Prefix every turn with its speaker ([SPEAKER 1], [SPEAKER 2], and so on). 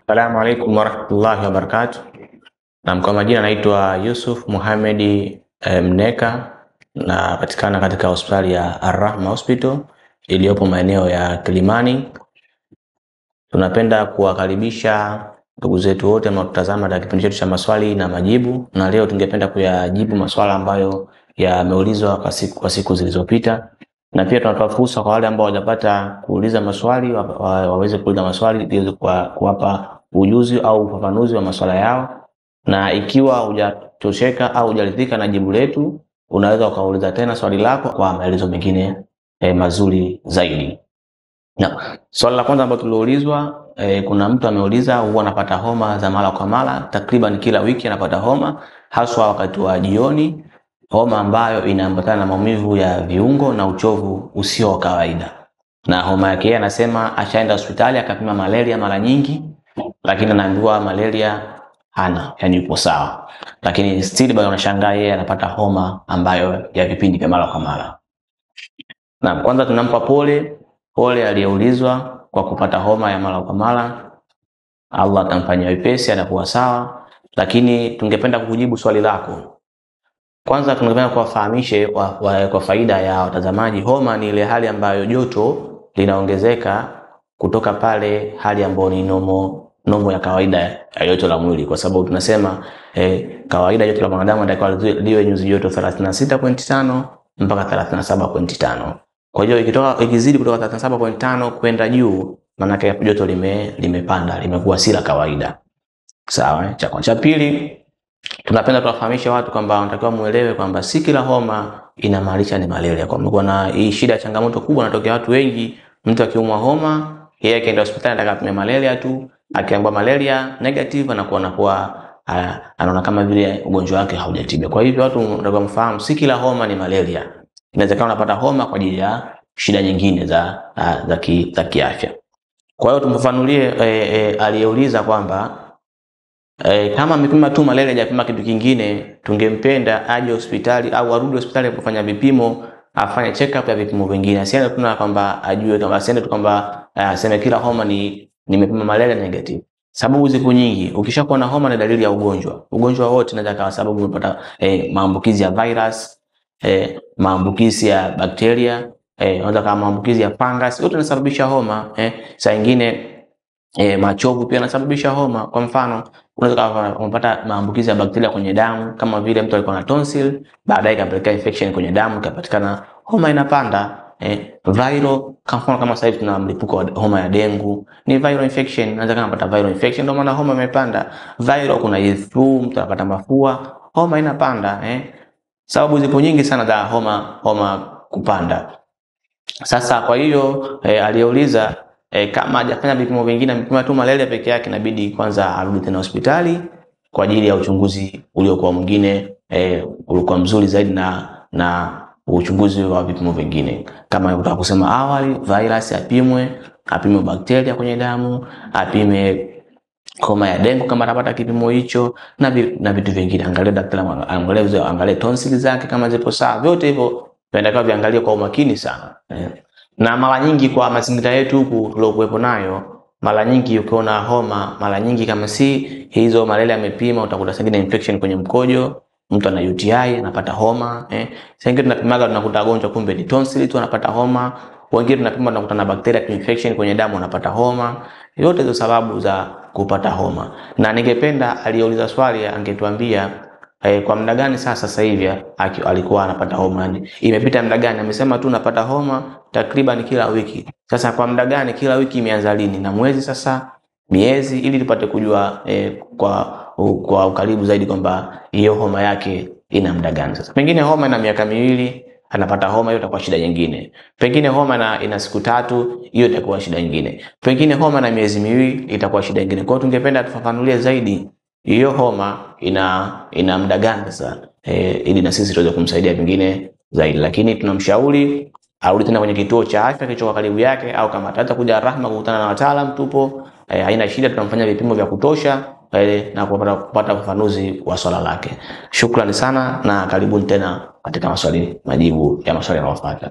[SPEAKER 1] Assalamu alaikum warahmatullahi wabarakatuh. Na kwa majina naitwa Yusuf Muhammad Mneka, na patikana katika hospitali ya Ar-Rahma Hospital iliyopo maeneo ya Kilimani. Tunapenda kuwakaribisha ndugu zetu wote mnaotazama katika kipindi chetu cha maswali na majibu, na leo tungependa kuyajibu maswala ambayo yameulizwa kwa siku zilizopita, na pia tunatoa fursa kwa wale ambao hawajapata kuuliza maswali waweze kuuliza maswali ili kuwapa ujuzi au ufafanuzi wa maswala yao. Na ikiwa hujatosheka au hujaridhika na jibu letu, unaweza ukauliza tena swali lako kwa maelezo mengine mazuri zaidi. Na swali la kwanza ambalo tuliulizwa, kuna mtu ameuliza huwa anapata homa za mara kwa mara, takriban kila wiki anapata homa, haswa wakati wa jioni, homa ambayo inaambatana na maumivu ya viungo na uchovu usio wa kawaida. Na homa yake yeye anasema ashaenda hospitali akapima malaria mara nyingi, lakini anaambiwa malaria hana, yani yupo sawa, lakini still bado anashangaa yeye anapata homa ambayo ya vipindi vya mara kwa mara. Na kwanza tunampa pole aliyeulizwa kwa kupata homa ya mara kwa mara. Allah atamfanyia wepesi, atakuwa sawa. Lakini tungependa kukujibu swali lako. Kwanza tungependa kuwafahamishe kwa faida ya watazamaji, homa ni ile hali ambayo joto linaongezeka kutoka pale hali ambayo ni nomo ya kawaida ya joto la mwili, kwa sababu tunasema kawaida joto la mwanadamu inatakiwa liwe nyuzi joto 36.5 mpaka 37.5. Kwa hiyo ikizidi kutoka 37.5 kwenda juu, maana yake joto limepanda, limekuwa si la kawaida. Sawa? Cha pili, tunapenda tuwafahamishe watu kwamba wanatakiwa muelewe kwamba si kila homa inamaanisha ni malaria. Kwa maana na hii shida, changamoto kubwa inatokea watu wengi, mtu akiumwa homa, yeye akaenda hospitali anataka kupima malaria tu, akiambiwa malaria negative anakuwa anaona kama vile ugonjwa wake haujatibiwa. Kwa hivyo watu wanatakiwa mfahamu si kila homa ni malaria. Inawezekana unapata homa kwa ajili ya shida nyingine za kiafya. Kwa hiyo tumfafanulie aliyeuliza kwamba kama amepima tu malaria hajapima kitu kingine, tungempenda aje hospitali au arudi hospitali kufanya vipimo, afanye check up ya vipimo vingine. Asiende tu kwamba ajue kwamba asiende tu kwamba aseme kila homa nimepima malaria negative. Sababu ziko nyingi. Ukishakuwa na homa ni dalili ya ugonjwa. Ugonjwa wote unaweza kuwa sababu umepata maambukizi ya virus, maambukizi ya bakteria, unaweza kama maambukizi ya fungus, yote yanasababisha homa. Saa nyingine machovu pia yanasababisha homa. Kwa mfano, unaweza kupata maambukizi ya bakteria kwenye damu, kama vile mtu alikuwa na tonsil, baadaye kapeleka infection kwenye damu, kapatikana homa inapanda. Viral, kama sasa hivi tuna mlipuko wa homa ya dengue, ni viral infection, unaweza kupata viral infection ndio maana homa imepanda. Viral, kuna flu, mtu anapata mafua, homa inapanda. Sababu zipo nyingi sana za homa kupanda. Sasa kwa hiyo aliyeuliza kama hajafanya vipimo vingine, amepima tu malaria peke yake, inabidi kwanza arudi tena hospitali kwa ajili ya uchunguzi uliokuwa mwingine, ulikuwa mzuri zaidi na uchunguzi wa vipimo vingine. Kama nilivyotoka kusema awali, virus apimwe bakteria kwenye damu, apime homa ya dengue kama atapata kipimo hicho, na vitu vingine. Angalia daktari, angalie tonsils zake kama zipo sawa. Vyote hivyo tunataka viangalie kwa umakini sana. Na mara nyingi kwa mazingira yetu huku tuliokuepo nayo, mara nyingi ukiona homa, mara nyingi kama si hizo malaria amepima, utakuta singine infection kwenye mkojo, mtu ana UTI anapata homa. Singine tunapimaga tunakuta gonjwa, kumbe ni tonsil tu anapata homa. Wengine tunapima tunakuta na bacteria infection kwenye damu anapata homa. Yote hizo sababu za kupata homa. Na ningependa aliyeuliza swali angetuambia kwa muda gani sasa hivi alikuwa anapata homa, imepita muda gani. Amesema tu napata homa takriban kila wiki. Sasa kwa muda gani, kila wiki imeanza lini, na mwezi sasa, miezi, ili tupate kujua kwa ukaribu zaidi kwamba hiyo homa yake ina muda gani. Sasa pengine homa ina miaka 2 anapata homa, hiyo itakuwa shida nyingine. Pengine homa ina siku 3, hiyo itakuwa shida nyingine. Pengine homa na miezi 2 itakuwa shida nyingine. Kwa hiyo tungependa tufafanulie zaidi hiyo homa ina muda gani sasa, ili na sisi tuweze kumsaidia vingine zaidi. Lakini tunamshauri arudi tena kwenye kituo cha afya kilicho karibu yake, au kama ataweza kuja Rahma kukutana na wataalamu, tupo, haina shida, tunamfanya vipimo vya kutosha na kupata ufafanuzi wa swala lake. Shukrani sana na karibuni tena katika maswali majibu ya maswali yanayofuata.